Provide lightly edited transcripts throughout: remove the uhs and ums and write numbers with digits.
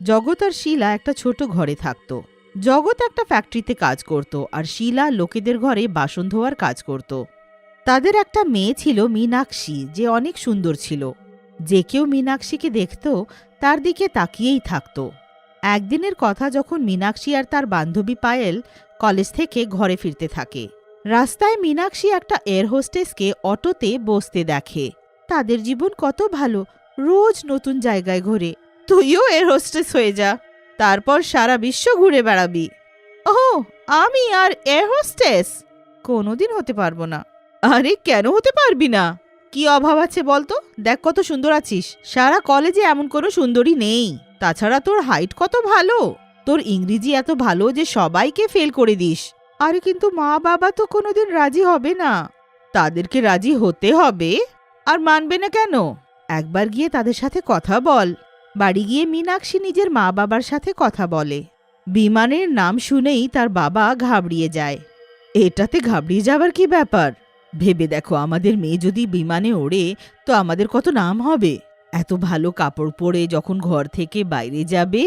জগৎ আর শীলা একটা ছোট ঘরে থাকত। জগৎ একটা ফ্যাক্টরিতে কাজ করত আর শীলা লোকেদের ঘরে বাসন ধোয়ার কাজ করত। তাদের একটা মেয়ে ছিল মীনাক্ষী, যে অনেক সুন্দর ছিল। যে কেউ মীনাক্ষীকে দেখত তার দিকে তাকিয়েই থাকত। একদিনের কথা, যখন মীনাক্ষী আর তার বান্ধবী পায়েল কলেজ থেকে ঘরে ফিরতে থাকে, রাস্তায় মীনাক্ষী একটা এয়ার হোস্টেসকে অটোতে বসতে দেখে। তাদের জীবন কত ভালো, রোজ নতুন জায়গায় ঘোরে। তুইও এয়ার হোস্টেস হয়ে যা, তারপর সারা বিশ্ব ঘুরে বেড়াবি। ওহ, আমি আর এয়ার হোস্টেস কোনোদিন হতে পারবো না। আরে কেন হতে পারবি না? কি অভাব আছে বলতো? দেখ কত সুন্দর আছিস। সারা কলেজে এমন কোনো সুন্দরী নেই। তাছাড়া তোর হাইট কত ভালো, তোর ইংরেজি এত ভালো যে সবাইকে ফেল করে দিস। আরে কিন্তু মা বাবা তো কোনোদিন রাজি হবে না। তাদেরকে রাজি হতে হবে। আর মানবে না কেন? একবার গিয়ে তাদের সাথে কথা বল। বাড়ি গিয়ে মীনাক্ষী নিজের মা বাবার সাথে কথা বলে। বিমানের নাম শুনেই তার বাবা ঘাবড়িয়ে যায়। এটাতে ঘাবড়িয়ে যাবার কি ব্যাপার? ভেবে দেখো, আমাদের মেয়ে যদি বিমানে ওড়ে তো আমাদের কত নাম হবে। এত ভালো কাপড় পরে যখন ঘর থেকে বাইরে যাবে,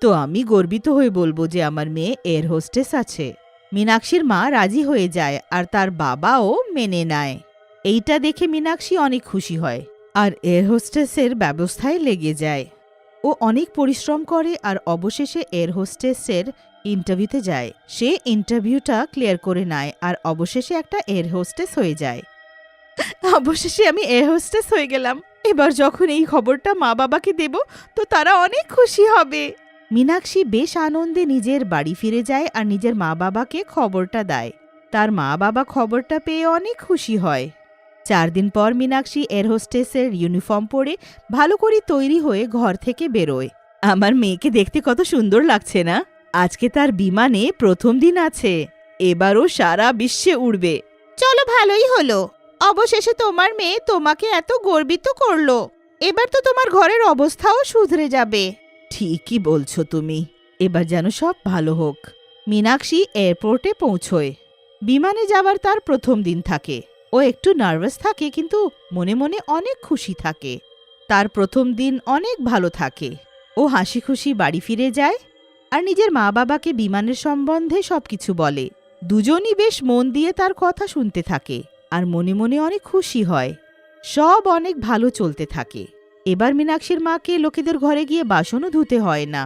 তো আমি গর্বিত হয়ে বলবো যে আমার মেয়ে এয়ার হোস্টেস আছে। মীনাক্ষীর মা রাজি হয়ে যায় আর তার বাবাও মেনে নেয়। এইটা দেখে মীনাক্ষী অনেক খুশি হয় আর এয়ার হোস্টেসের ব্যবস্থায় লেগে যায়। ও অনেক পরিশ্রম করে আর অবশেষে এয়ার হোস্টেসের ইন্টারভিউতে যায়। সে ইন্টারভিউটা ক্লিয়ার করে নেয় আর অবশেষে একটা এয়ার হোস্টেস হয়ে যায়। অবশেষে আমি এয়ার হোস্টেস হয়ে গেলাম। এবার যখন এই খবরটা মা বাবাকে দেব তো তারা অনেক খুশি হবে। মীনাক্ষী বেশ আনন্দে নিজের বাড়ি ফিরে যায় আর নিজের মা বাবাকে খবরটা দেয়। তার মা বাবা খবরটা পেয়ে অনেক খুশি হয়। 4 দিন পর মীনাক্ষী এয়ার হোস্টেসের ইউনিফর্ম পরে ভালো করে তৈরি হয়ে ঘর থেকে বেরোয়। আমার মেয়েকে দেখতে কত সুন্দর লাগছে না? আজকে তার বিমানে প্রথম দিন আছে। এবারও সারা বিশ্বে উড়বে। চলো, ভালোই হলো। অবশেষে তোমার মেয়ে তোমাকে এত গর্বিত করলো। এবার তো তোমার ঘরের অবস্থাও শুধরে যাবে। ঠিকই বলছো তুমি। এবার যেন সব ভালো হোক। মীনাক্ষী এয়ারপোর্টে পৌঁছয়। বিমানে যাওয়ার তার প্রথম দিন থাকে। ও একটু নার্ভাস থাকে, কিন্তু মনে মনে অনেক খুশি থাকে। তার প্রথম দিন অনেক ভালো থাকে। ও হাসি খুশি বাড়ি ফিরে যায় আর নিজের মা বাবাকে বিমানের সম্বন্ধে সবকিছু বলে। দুজনই বেশ মন দিয়ে তার কথা শুনতে থাকে আর মনে মনে অনেক খুশি হয়। সব অনেক ভালো চলতে থাকে। এবার মীনাক্ষীর মাকে লোকেদের ঘরে গিয়ে বাসনও ধুতে হয় না।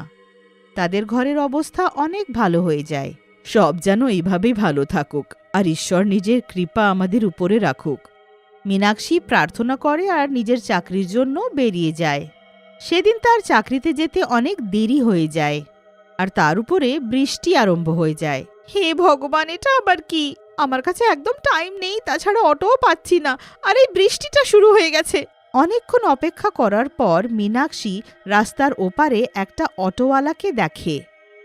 তাদের ঘরের অবস্থা অনেক ভালো হয়ে যায়। সব যেন এইভাবেই ভালো থাকুক আর ঈশ্বর নিজের কৃপা আমাদের উপরে রাখুক। মীনাক্ষী প্রার্থনা করে আর নিজের চাকরির জন্য বেরিয়ে যায়। সেদিন তার চাকরিতে যেতে অনেক দেরি হয়ে যায় আর তার উপরে বৃষ্টি আরম্ভ হয়ে যায়। হে ভগবান, এটা আবার কি? আমার কাছে একদম টাইম নেই, তাছাড়া অটোও পাচ্ছি না, আর এই বৃষ্টিটা শুরু হয়ে গেছে। অনেকক্ষণ অপেক্ষা করার পর মীনাক্ষী রাস্তার ওপারে একটা অটোওয়ালাকে দেখে।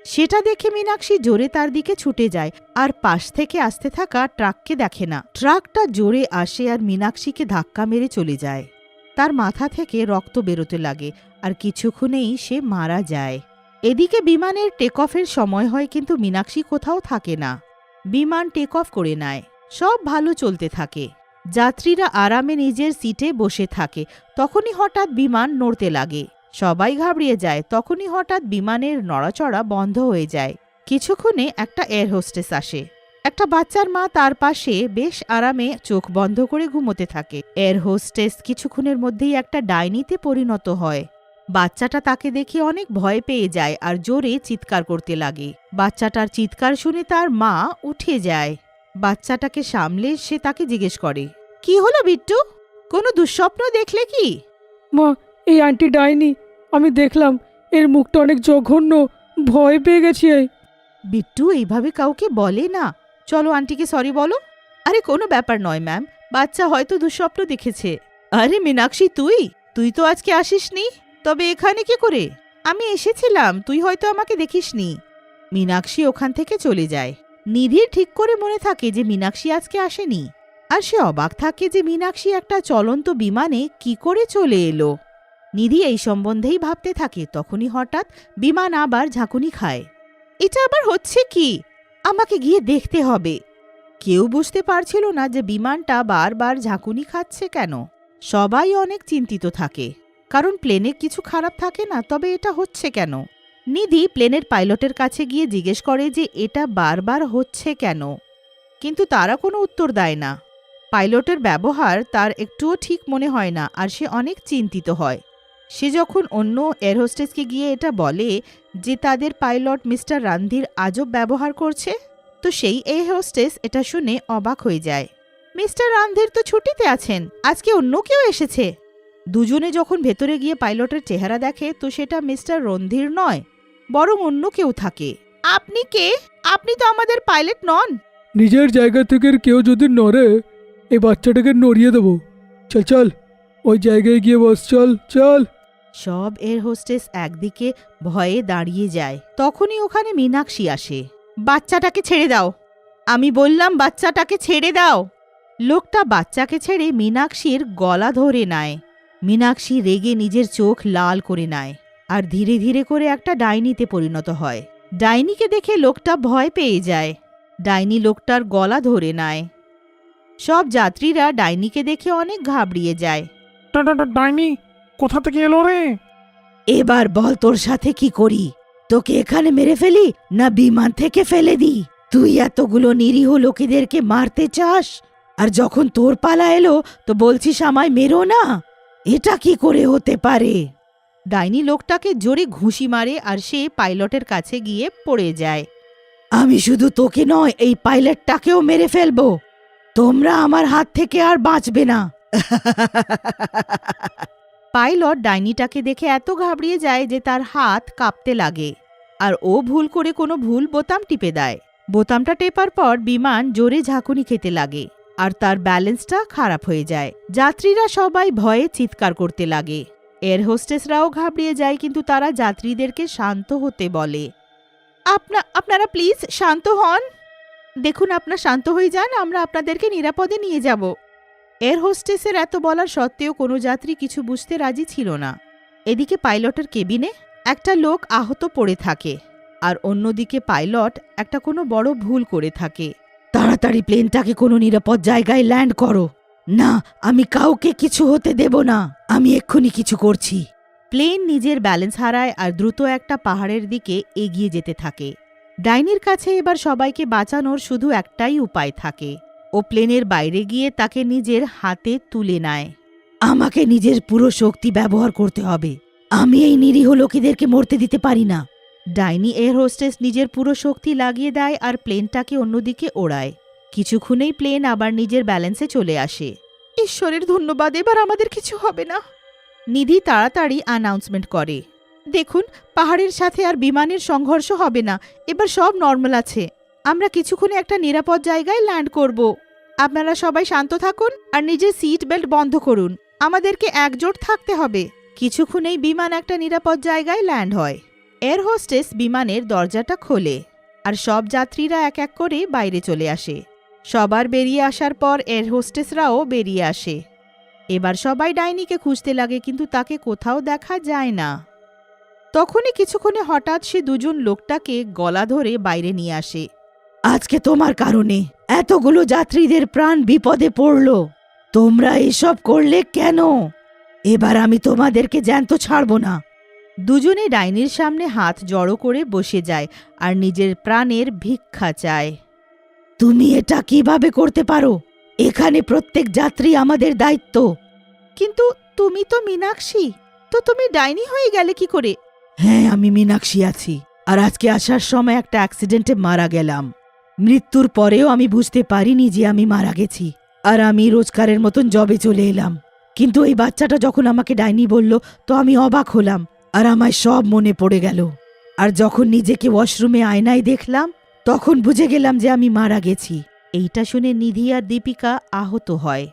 সেটা দেখে মীনাক্ষী জোরে তার দিকে ছুটে যায় আর পাশ থেকে আসতে থাকা ট্রাককে দেখে না। ট্রাকটা জোরে আসে আর মীনাক্ষীকে ধাক্কা মেরে চলে যায়। তার মাথা থেকে রক্ত বেরোতে লাগে আর কিছুক্ষণেই সে মারা যায়। এদিকে বিমানের টেক অফের সময় হয়, কিন্তু মীনাক্ষী কোথাও থাকে না। বিমান টেক অফ করে নেয়। সব ভালো চলতে থাকে। যাত্রীরা আরামে নিজের সিটে বসে থাকে। তখনই হঠাৎ বিমান নড়তে লাগে। সবাই ঘাবড়িয়ে যায়। তখনই হঠাৎ বিমানের নড়াচড়া বন্ধ হয়ে যায়। কিছুক্ষণে একটা এয়ার হোস্টেস আসে। একটা বাচ্চার মা তার পাশে বেশ আরামে চোখ বন্ধ করে ঘুমোতে থাকে। এয়ার হোস্টেস কিছুক্ষণের মধ্যেই একটা ডাইনিতে পরিণত হয়। বাচ্চাটা তাকে দেখে অনেক ভয় পেয়ে যায় আর জোরে চিৎকার করতে লাগে। বাচ্চাটার চিৎকার শুনে তার মা উঠে যায়। বাচ্চাটাকে সামলে সে তাকে জিজ্ঞেস করে, কি হলো বিট্টু? কোনো দুঃস্বপ্ন দেখলে কি? মা, এই আন্টি ডাইনি। আমি দেখলাম এর মুখটা অনেক জঘন্য, ভয় পেয়ে গেছি। বিট্টু এইভাবে কাউকে বলে না। চলো আন্টিকে সরি বলো। আরে কোনো ব্যাপার নয় ম্যাম, বাচ্চা হয়তো দুঃস্বপ্ন দেখেছে। আরে মীনাক্ষী, তুই তো আজকে আসিসনি, তবে এখানে কি করে? আমি এসেছিলাম, তুই হয়তো আমাকে দেখিসনি। মীনাক্ষী ওখান থেকে চলে যায়। নিধির ঠিক করে মনে থাকে যে মীনাক্ষী আজকে আসেনি, আর সে অবাক থাকে যে মীনাক্ষী একটা চলন্ত বিমানে কি করে চলে এলো। নিধি এই সম্বন্ধেই ভাবতে থাকে। তখনই হঠাৎ বিমান আবার ঝাঁকুনি খায়। এটা আবার হচ্ছে কি? আমাকে গিয়ে দেখতে হবে। কেউ বুঝতে পারছিল না যে বিমানটা বারবার ঝাঁকুনি খাচ্ছে কেন। সবাই অনেক চিন্তিত থাকে। কারণ প্লেনে কিছু খারাপ থাকে না, তবে এটা হচ্ছে কেন? নিধি প্লেনের পাইলটের কাছে গিয়ে জিজ্ঞেস করে যে এটা বারবার হচ্ছে কেন, কিন্তু তারা কোনো উত্তর দেয় না। পাইলটের ব্যবহার তার একটুও ঠিক মনে হয় না, আর সে অনেক চিন্তিত হয়। সে যখন অন্য এয়ার হোস্টেসকে গিয়ে এটা বলে যে তাদের পাইলট মিস্টার রান্ধির আজব ব্যবহার করছে, তো সেই এয়ার হোস্টেস এটা শুনে অবাক হয়ে যায়। মিস্টার রান্ধির তো ছুটিতে আছেন, আজকে অন্য কেউ এসেছে। দুজনে যখন ভেতরে গিয়ে পাইলটের চেহারা দেখে তো সেটা মিস্টার রন্ধির নয়, বরং অন্য কেউ থাকে। আপনি কে? আপনি তো আমাদের পাইলট নন। নিজের জায়গা থেকে কেউ যদি নড়ে, এই বাচ্চাটাকে নড়িয়ে দেবো। চল চল, ওই জায়গায় গিয়ে বস, চল চল। সব এয়ার হোস্টেস একদিকে ভয়ে দাঁড়িয়ে যায়। তখনই ওখানে মীনাক্ষী আসে। বাচ্চাটাকে ছেড়ে দাও, আমি বললাম বাচ্চাটাকে ছেড়ে দাও। লোকটা বাচ্চাকে ছেড়ে মীনাক্ষীর গলা ধরে নেয়। মীনাক্ষী রেগে নিজের চোখ লাল করে নেয় আর ধীরে ধীরে করে একটা ডাইনিতে পরিণত হয়। ডাইনিকে দেখে লোকটা ভয় পেয়ে যায়। ডাইনি লোকটার গলা ধরে নেয়। সব যাত্রীরা ডাইনিকে দেখে অনেক ঘাবড়িয়ে যায়। ডাইনি কোথা থেকে এলো রে? এবার বল তোর সাথে কি করি? তোকে এখানে মেরে ফেলি না বিমান থেকে ফেলে দিই? তুই এতগুলো নিরীহ লোকেদেরকে মারতে চাস, আর যখন তোর পালা এলো তো বলছিস আমায় মেরো না? এটা কি করে হতে পারে? ডাইনি লোকটাকে জোরে ঘুষি মারে আর সে পাইলটের কাছে গিয়ে পড়ে যায়। আমি শুধু তোকে নয়, এই পাইলটটাকেও মেরে ফেলবো। তোমরা আমার হাত থেকে আর বাঁচবে না। পাইলট ডাইনিটাকে দেখে এত ঘাবড়িয়ে যায় যে তার হাত কাঁপতে লাগে, আর ও ভুল করে কোনো ভুল বোতাম টিপে দেয়। বোতামটা টেপার পর বিমান জোরে ঝাঁকুনি খেতে লাগে আর তার ব্যালেন্সটা খারাপ হয়ে যায়। যাত্রীরা সবাই ভয়ে চিৎকার করতে লাগে। এয়ার হোস্টেসরাও ঘাবড়িয়ে যায়, কিন্তু তারা যাত্রীদেরকে শান্ত হতে বলে। আপনারা প্লিজ শান্ত হন। দেখুন, আপনারা শান্ত হয়ে যান, আমরা আপনাদেরকে নিরাপদে নিয়ে যাব। এয়ার হোস্টেসের এত বলার সত্ত্বেও কোনো যাত্রী কিছু বুঝতে রাজি ছিল না। এদিকে পাইলটের কেবিনে একটা লোক আহত পড়ে থাকে, আর অন্যদিকে পাইলট একটা কোনো বড় ভুল করে থাকে। তাড়াতাড়ি প্লেনটাকে কোনো নিরাপদ জায়গায় ল্যান্ড করো। না, আমি কাউকে কিছু হতে দেব না, আমি এক্ষুনি কিছু করছি। প্লেন নিজের ব্যালেন্স হারায় আর দ্রুত একটা পাহাড়ের দিকে এগিয়ে যেতে থাকে। ডাইনির কাছে এবার সবাইকে বাঁচানোর শুধু একটাই উপায় থাকে। ও প্লেনের বাইরে গিয়ে তাকে নিজের হাতে তুলে নেয়। আমাকে নিজের পুরো শক্তি ব্যবহার করতে হবে, আমি এই নিরীহ লোকেদেরকে মরতে দিতে পারি না। ডাইনি এয়ার হোস্টেস নিজের পুরো শক্তি লাগিয়ে দেয় আর প্লেনটাকে অন্যদিকে ওড়ায়। কিছুক্ষণেই প্লেন আবার নিজের ব্যালেন্সে চলে আসে। ঈশ্বরের ধন্যবাদ, এবার আমাদের কিছু হবে না। নিধি তাড়াতাড়ি অ্যানাউন্সমেন্ট করে, দেখুন, পাহাড়ের সাথে আর বিমানের সংঘর্ষ হবে না, এবার সব নর্মাল আছে। আমরা কিছুক্ষণে একটা নিরাপদ জায়গায় ল্যান্ড করব। আপনারা সবাই শান্ত থাকুন আর নিজের সিট বেল্ট বন্ধ করুন, আমাদেরকে একজোট থাকতে হবে। কিছুক্ষণেই বিমান একটা নিরাপদ জায়গায় ল্যান্ড হয়। এয়ার হোস্টেস বিমানের দরজাটা খোলে আর সব যাত্রীরা এক এক করে বাইরে চলে আসে। সবার বেরিয়ে আসার পর এয়ার হোস্টেসরাও বেরিয়ে আসে। এবার সবাই ডাইনিকে খুঁজতে লাগে, কিন্তু তাকে কোথাও দেখা যায় না। তখনই কিছুক্ষণে হঠাৎ সে দুজন লোকটাকে গলা ধরে বাইরে নিয়ে আসে। আজকে তোমার কারণে এতগুলো যাত্রীদের প্রাণ বিপদে পড়ল, তোমরা এসব করলে কেন? এবার আমি তোমাদেরকে জ্যান্ত ছাড়ব না। দুজনে ডাইনির সামনে হাত জড়ো করে বসে যায় আর নিজের প্রাণের ভিক্ষা চায়। তুমি এটা কিভাবে করতে পারো? এখানে প্রত্যেক যাত্রী আমাদের দায়িত্ব। কিন্তু তুমি তো মীনাক্ষী, তো তুমি ডাইনি হয়ে গেলে কি করে? হ্যাঁ, আমি মীনাক্ষী আছি, আর আজকে আসার সময় একটা অ্যাক্সিডেন্টে মারা গেলাম। মৃত্যুর পরেও আমি বুঝতে পারিনি যে আমি মারা গেছি, আর আমি রোজকারের মতন জবে চলে এলাম। কিন্তু এই বাচ্চাটা যখন আমাকে ডাইনি বলল তো আমি অবাক হলাম, আর আমায় সব মনে পড়ে গেল। আর যখন নিজেকে ওয়াশরুমে আয়নায় দেখলাম তখন বুঝে গেলাম যে আমি মারা গেছি। এইটা শুনে নিধি আর দীপিকা আহত হয়।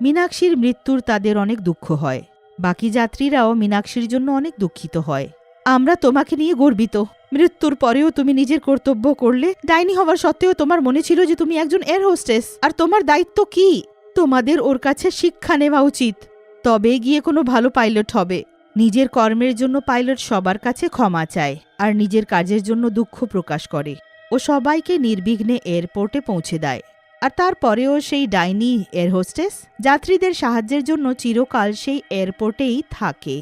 মীনাক্ষীর মৃত্যুর তাদের অনেক দুঃখ হয়। বাকি যাত্রীরাও মীনাক্ষীর জন্য অনেক দুঃখিত হয়। আমরা তোমাকে নিয়ে গর্বিত, মৃত্যুর পরেও তুমি নিজের কর্তব্য করলে। ডাইনি হওয়ার সত্ত্বেও তোমার মনে ছিল যে তুমি একজন এয়ার হোস্টেস, আর তোমার দায়িত্ব কি? তোমাদের ওর কাছে শিক্ষা নেওয়া উচিত, তবে গিয়ে কোনো ভালো পাইলট হবে। নিজের কর্মের জন্য পাইলট সবার কাছে ক্ষমা চায় আর নিজের কাজের জন্য দুঃখ প্রকাশ করে। ও সবাইকে নির্বিঘ্নে এয়ারপোর্টে পৌঁছে দেয়। আর তারপরেও সেই ডাইনি এয়ার হোস্টেস যাত্রীদের সাহায্যের জন্য চিরকাল সেই এয়ারপোর্টেই থাকে।